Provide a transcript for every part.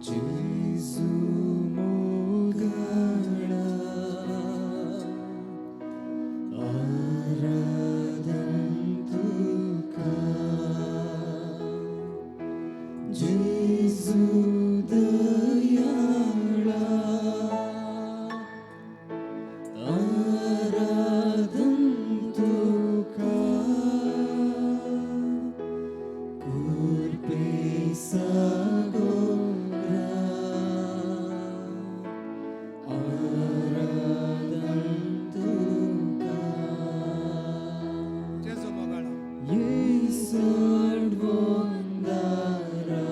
जेजू मोगळा आराधन तुका जेजू दयाळा आराधन तुका कुर्पे सागोरा आराधन तुका जेजू मोगळा येसोड वंदारा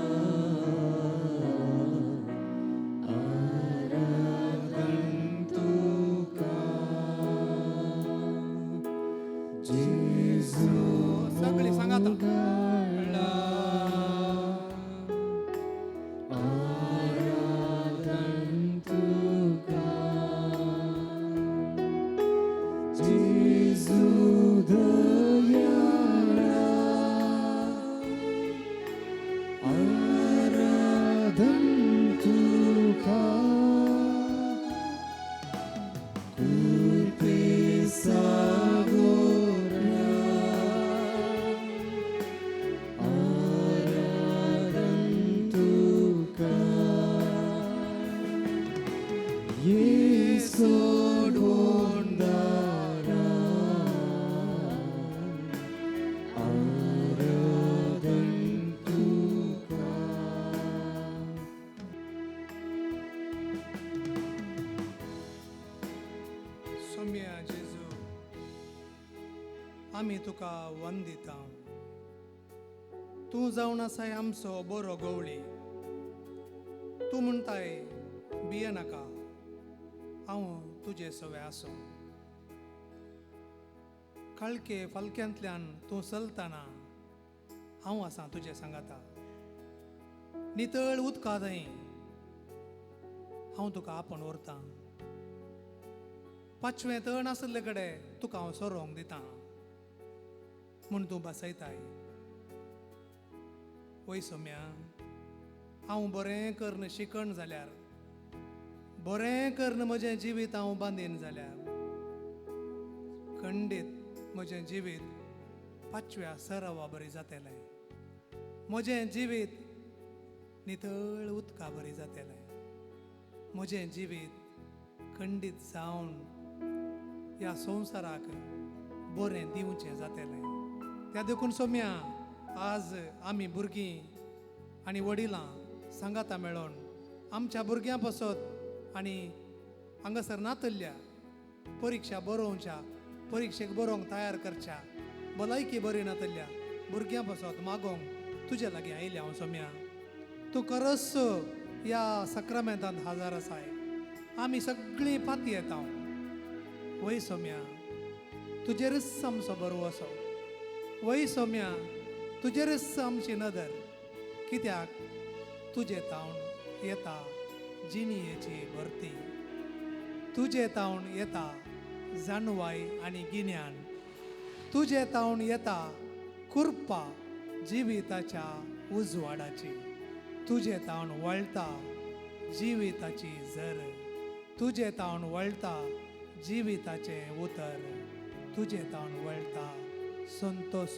आराधन तुका जेजू सगळी सांगा आता. आराधन तुका जेजू दयाळा आराधन तुका कुर्पे सागोरा आराधन तुका येसोड वंदारा आराधन तुका सौम्य जेजू आम्ही तुका वंदिता. तू जावन आसाय आमचो बरो गवळी. तू म्हणटाय भिये नाका, हांव तुजे सवे आसो. कळके फालक्यांतल्यान तूं चलतना हांव आसां तुजे सांगाता. नितळ उदका थंय हांव तुका आपण व्हरतां. पांचवें तण आसले कडेन तुका हांव सोरोंक दितां म्हूण तूं बसयताय. वय सौम्या, हांव बरें करून शिकण जाल्यार, बरें करून म्हजें जिवीत हांव बांदीन जाल्यार खंडीत म्हजें जिवीत पांचव्या सरावा बरी जातलें. म्हजें जिवीत नितळ उदका बरी जातलें. म्हजें जिवीत खंडीत जावन ह्या संवसाराक बरें दिवचें जातलें. त्या देखून सौम्या, आज आमी भुरगीं आनी वडिलां सांगाता मेळोन आमच्या भुरग्यां पासत आनी हांगासर नातल्ल्या परिक्षा बरोवच्या, परिक्षेक बरोवंक तयार करच्या, भलायकी बरी नातल्ल्या भुरग्यां पासत मागोंक तुजे लागीं आयल्या हांव सौम्या. तूं खरच ह्या सक्रामेंतांत हाजार आसाय. आमी सगळीं पाती येता. वय सौम्या, तुजेरच आमचो बरो असो. वय सौम्या, तुजेरच आमची नदर. कित्याक तुजे तावन येता जिणयेची भरती. तुजे तावन येता जाणवाय आनी गिन्यान. तुजे तावन येता कृपा जिविताच्या उजवाडाची. तुजे तावन वळटा जिविताची झर. तुजे तावन वळटा जिविताचें उतर. तुजे तावन वळटा संतोष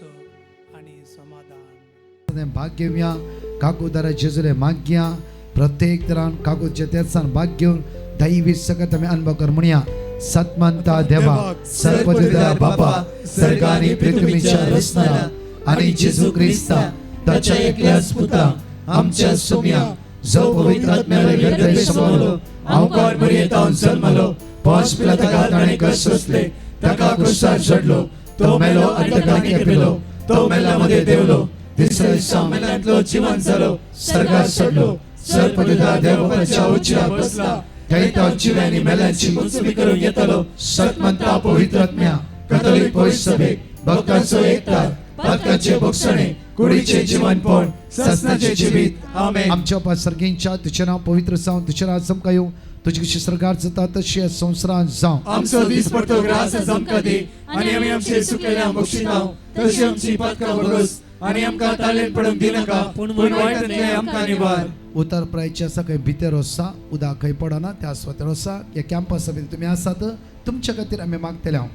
आनी समाधान. भाग्यव्या काकूदारा जेजुले माग्या प्रत्येक तरान काकू जेतेसान भाग्य दैवी सकत आमी अनुभव कर म्हणया. सत्मंता देवा, सर्वपिता बापा, सर्गानी पृथ्वीच्या रचणारा आणि जेजू ख्रिस्ता ताच्या एकल्याच पुता आमच्या सौम्या जो पवित्र आत्म्याने हृदय समावलो, अवकाळ मरियेतान जन्मलो, पांच पिलाताका ताणे कष्ट सोसले, ताका क्रुसार चढलो, तो मेलो आनी ताका केपिलो, तो मेल्ल्यामध्ये देवलो, तिसऱ्या दिसा मेल्यांतलो जिवंत जालो, स्वर्गात चढलो, सर्वपिता देवाच्या उजव्यार बसला, थंय तो जिव्यांनी मेल्यांची मुक्ती करूंक येतलो. सत्मंता पवित्र आत्म्या, कॅथोलिक पवित्र सभेक, भक्तांचो एकता, पातकांचे भोगसणे, कुडीचे जीवनपण, सस्नाचे जिवीत. आमेन. आमच्या पासर्गींच्या तुझे नाव पवित्र जावं, तुझे राज चमका येवं, तुझी कशी सरकार जाता तशी संवसारांत जावं. आमचो दीस पडतो ग्रास चमका दी आनी आमी आमचे सुकलेल्या बक्षितांव तशी आमची पातकां बरोस आणि आमकां ताळेन पडूंक दिनाका पूण वायटांतले आमकां निवार. उतर प्रायचे आसा खंय भितर वचसा उदक खंय पडना त्या स्वतः वचसा ह्या कॅम्पसा भितर तुमी आसात तुमच्या खातीर आमी मागतले हांव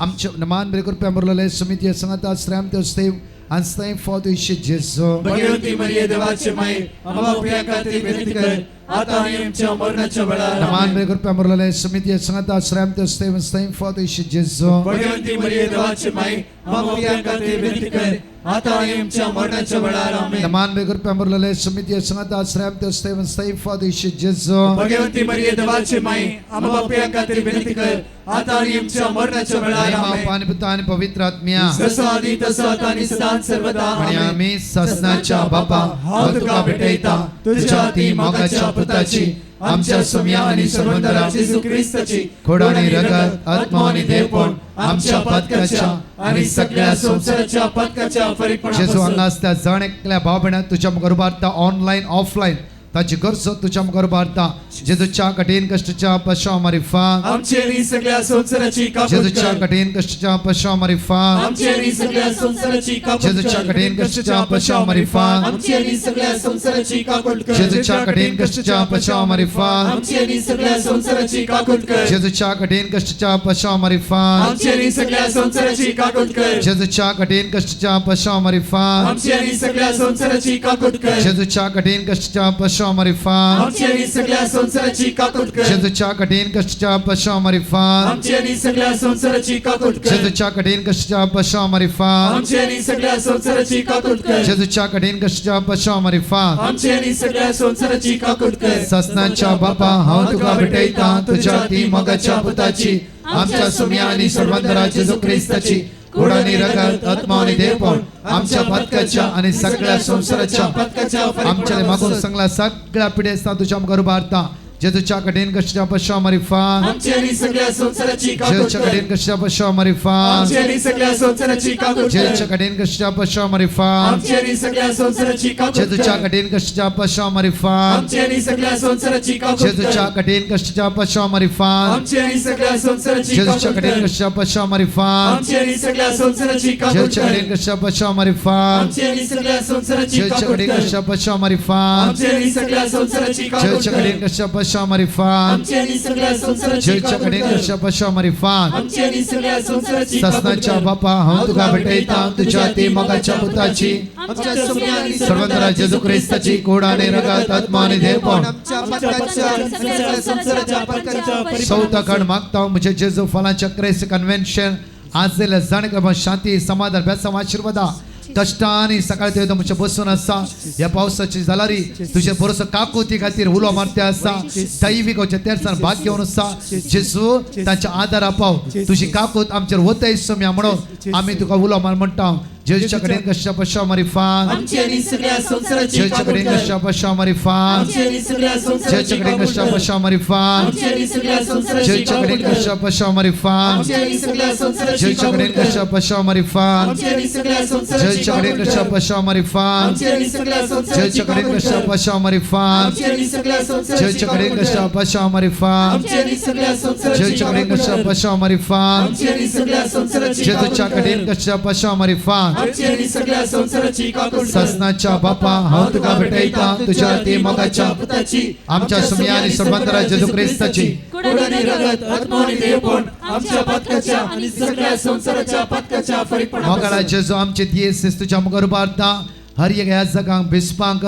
आमचे नमान बरे करपी आमरलेले समिती संगत आश्रम ते स्तेव and thank for the issue Jesus. Bhagwanti मरिये देवाचे माये आम्हा प्रिया खातीर विनंती कर आता आनी आमच्या मरणाच्या वेळार नमान बरे करपी आमरलेले समिती संगत आश्रम ते स्तेव and thank for the issue Jesus. Bhagwanti मरिये देवाचे माये आम्हा प्रिया खातीर विनंती कर आता आनी आमच्या मरणाच्या वेळार आमेन. नमान बरे करपी आमरलेले समिती संगत आश्रम ते स्तेव and thank for the issue Jesus. Bhagwanti मरिये देवाचे माये आम्हा प्रिया खातीर विनंती कर आता आनी आमच्या मरणाच्या वेळार आमेन. पाणी पिता आणि पवित्र आत्म्या जसो आदी तसो आता आनी सदां सर्वदा आणि आमेन. आम्ही ससनाच्या बापा हांव तुका भेटयता तुझ्या ती मोगाच्या पुताची आमच्या सुम्या आणि सर्वंतरा जेजू ख्रिस्ताची खोडानी रगत आत्मा आणि देवपण आमच्या पदकाच्या आणि सगळ्या संसाराच्या पदकाच्या फरीकपणा जेजू हांगा आसता जण एकल्या भाव भयणां तुझ्या मुखार उबारता ऑनलायन ऑफलायन ताची गरज तुझ्या मुखार उबारता जेजूच्या कठीण कष्टाच्या पश्चाव मारिफाक आमचेरी सगळ्या संसाराची कापूट जेजूच्या कर. कठीण कष्टाच्या पश्चाव मारिफाक आमचेरी सगळ्या संसाराची कापूट जेजूच्या कर. कठीण कष्टाच्या पश्चाव मारिफाक आमचेरी सगळ्या संसाराची कापूट कर. जेजूच्या कठीण कष्टाच्या पश्चाव मारिफाक आमचेरी सगळ्या संसाराची कापूट कर. जेजूच्या कठीण कष्टाच्या पश्चाव मारिफाक आमचेरी सगळ्या संसाराची कापूट कर. जेजूच्या कठीण कष्टाच्या पश्चाव मारिफाक आमचेरी सगळ्या संसाराची कापूट कर. जेजूच्या कठीण कष्टाच्या पश्चाव मारिफाक आमचेरी सगळ्या संसाराची कापूट कर. जेजूच्या कठीण कष्टाच्या पश्चाव मारिफाक आमचेरी सगळ्या संसाराची कापूट कर. जेजूच्या कठीण कष्टाच्या पश्चाव मारिफाक आमचेरी सगळ्या संसाराची कापूट कर. जेजूच्या कठीण कष्टाच्या पश्चाव मारिफाक आमचेरी सगळ्या संसाराची कापूट कर. ससनाच्या बापा हांव तुका भेटयता तुझ्या ती मोगाच्या पुताची आमच्या सुम्या आणि सर्वंतरा जेजू ख्रिस्ताची खोडानी रगत आत्मा आणि देवपण आमच्या पदकाच्या आणि सगळ्या संसाराच्या पदकाच्या आमच्या मागून सांगला सगळ्या पिढी असता तुझ्या मुखार उबारता जेजूच्या कठीण कष्टाच्या पश्चाव मारिफाक आमचेरी सगळ्या संसाराची कापूट जेजूच्या कर. कठीण कष्टाच्या पश्चाव मारिफाक आमचेरी सगळ्या संसाराची कापूट कर. जेजूच्या कठीण कष्टाच्या पश्चाव मारिफाक आमचेरी सगळ्या संसाराची कापूट जेजूच्या कर. कठीण कष्टाच्या पश्चाव मारिफाक आमचेरी सगळ्या संसाराची कापूट जेजूच्या कर. कठीण कष्टाच्या पश्चाव मारिफाक आमचेरी सगळ्या संसाराची जेजूच्या कापूट कठीण कर. कष्टाच्या पश्चाव मारिफाक आमचेरी सगळ्या संसाराची कापूट जेजूच्या कर. कठीण कष्टाच्या पश्चाव मारिफाक आमचेरी सगळ्या संसाराची जेजूच्या कापूट कठीण कर. कष्टाच्या पश्चाव मारिफाक आमचेरी सगळ्या संसाराची कापूट जेजूच्या कर. कठीण कष्टाच्या पश्चाव मारिफाक आमचेरी सगळ्या संसाराची जेजूच्या कापूट कठीण कर. कष्टाच्या पश्चाव मारिफाक आमचेरी सगळ्या संसाराची कापूट ससनाच्या कर. बापा हांव तुका भेटयता तुझ्या ती मोगाच्या पुताची आमच्या सुम्या आणि सर्वंतरा जेजू ख्रिस्ताची खोडाने रगत आत्मा आणि देवपण आमच्या पदकाच्या आणि सगळ्या संसाराच्या पदकाच्या चौथा खंड मागता हांव म्हजे जेजू फलांच्या क्रेस्त कन्व्हेन्शन आज जाल्यार जाण क्रमांक शांती समाधान बेसांव आशिर्वादा कष्टांनी सकाळी ते म्हजे बसून आसा ह्या पावसाची जालारी तुझे बरोसो काकुती खातीर उलो मारते आसा दैवीक तेरसान भाग घेवन आसा जेजू तांच्या आदार पाव तुझी काकूत आमचेर वतय सोम्या म्हणून आमी तुका उलो मार म्हणटा जेजूच्या कडेन कशा पश्चा मारिफान आमचेरी सगळ्या संसाराची जेजूच्या कापूट कडेन कर. कशा पश्चा मारिफान आमचेरी सगळ्या संसाराची जेजूच्या कडेन कापूट कशा कर. पश्चा मारिफान आमचेरी सगळ्या संसाराची जेजूच्या कडेन कापूट कर. कशा पश्चा मारिफान आमचेरी सगळ्या संसाराची जेजूच्या कडेन कापूट कर. कशा पश्चा मारिफान आमचेरी सगळ्या संसाराची जेजूच्या कडेन कापूट कशा कर. पश्चा मारिफान आमचेरी सगळ्या संसाराची जेजूच्या कडेन कापूट कशा कर. पश्चा मारिफान आमचेरी सगळ्या संसाराची जेजूच्या कडेन कापूट कशा कर. पश्चा मारिफान आमचेरी सगळ्या संसाराची जेजूच्या कडेन कापूट कशा कर. पश्चा मारिफान आमचेरी सगळ्या संसाराची जेजूच्या कापूट कडेन कर. कशा पश्चा मारिफान आमचेरी सगळ्या संसाराची कापूट कर. ससनाच्या बापा हांव तुका भेटयता तुझ्या ती मोगाच्या पुताची आमच्या सुम्या आणि सर्वंतरा जेजू ख्रिस्ताची कुडानी रगत आत्मा आणि देवपण आमच्या पदकाच्या आणि सगळ्या संसाराच्या पदकाच्या फरीकपणा मोगाळा जेजू आमचे दियेस तुझ्या मुखार उबारता हर एक ह्या जगांक बिस्पांक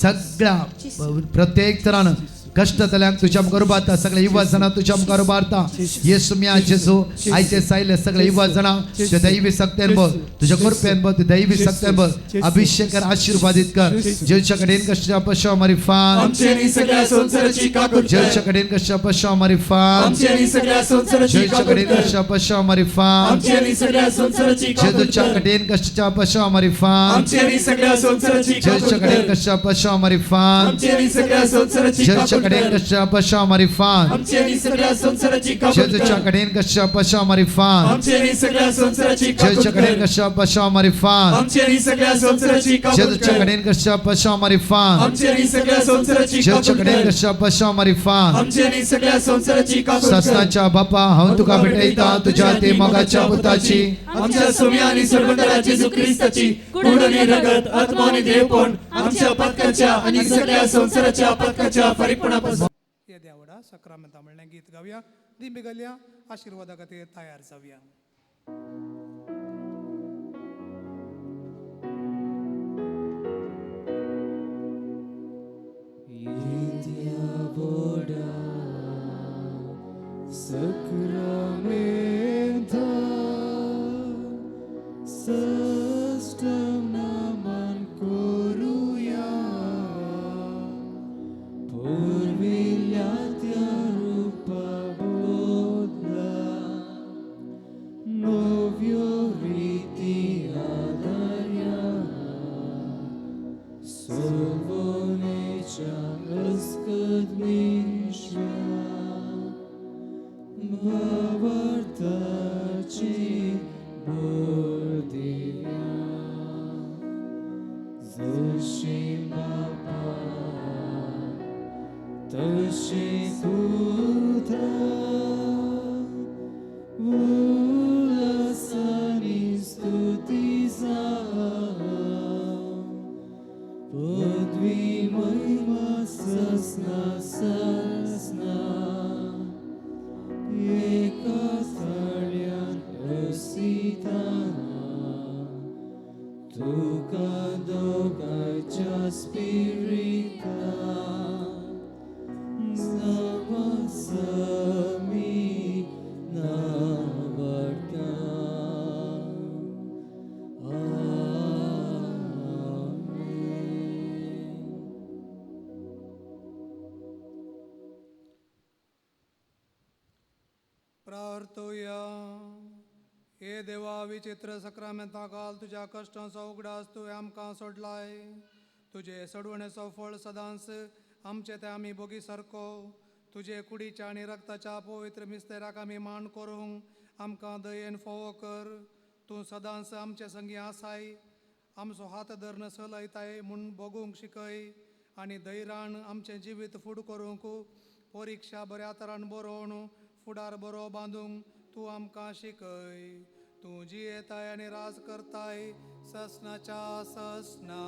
सगळ्या प्रत्येक तरान कष्ट जाल्यांक तुझ्या मुखार उबारता सगळे युवा जाणां तुझ्या मुखार उबारता येसू मिया जेजू आयचे सायले सगळे युवा जाणां ते दैवी सक्तेन बर तुझ्या कृपेन बर ते दैवी सक्तेन बर अभिषेक कर आशीर्वादित कर जेजूच्या कडेन कष्टाच्या पश्चा मारिफान आमचेरी सगळ्या संसाराची कापूट कर. जेजूच्या कडेन कष्टाच्या पश्चा मारिफान आमचेरी सगळ्या संसाराची जेजूच्या कापूट कडेन कर. कष्टाच्या पश्चा मारिफान आमचेरी सगळ्या संसाराची कापूट जेजूच्या कर. कडेन कष्टाच्या पश्चा मारिफान आमचेरी सगळ्या संसाराची कापूट जेजूच्या कर. कडेन कष्टाच्या पश्चा मारिफान आमचेरी सगळ्या संसाराची जेजूच्या कापूट कडेन कशा पशा मारिफात आमची आणि सगळ्या संसाराची काबूल जेजूच्या कर. कडेन कशा पशा मारिफात आमची आणि सगळ्या संसाराची काबूल जेजूच्या कडेन कर. कशा पशा मारिफात आमची आणि सगळ्या संसाराची काबूल जेजूच्या कर. कडेन कशा पशा मारिफात आमची आणि सगळ्या संसाराची जेजूच्या काबूल कडेन कर. कशा पशा मारिफात आमची आणि सगळ्या संसाराची काबूल कर. ससनाच्या बापा हांव तुका भेटयता तुझ्या ते मोगाच्या पुताची आमच्या सोम्या आणि सर्वंतराची जेजू ख्रिस्ताची कुड आणि रगत आत्मा आणि देवपण आमच्या पत्काच्या आणि सगळ्या संसाराच्या पत्काच्या परिपूर्णापासून ये देवडा सक्रामेंता म्हणलें गीत गावया दिंबी घालया आशिर्वादा खातीर तयार जावया. प्रार्थोया. हे देवा विचित्र सक्रामेंता काल तुझ्या कष्टांचो उगडास तुवें आमकां सोडलाय. तुझे सडवणेचो फळ सदांच आमचे ते आमी बोगी सारको तुझे कुडीच्या आनी रक्ताच्या पवित्र मिस्तेराक आमी मान करूंक आमकां दयेन फोव कर. तूं सदांच आमचे संगी आसाय. आमचो हात धरण चलयताय म्हूण बोगूंक शिकय आनी धैर्यान आमचें जिवीत फूड करूंक परीक्षा बऱ्या तरान बरोवन फुडार बरो बांदूंक तूं आमकां शिकय. तूं जियेताय आनी राज करताय ससनाच्या ससना.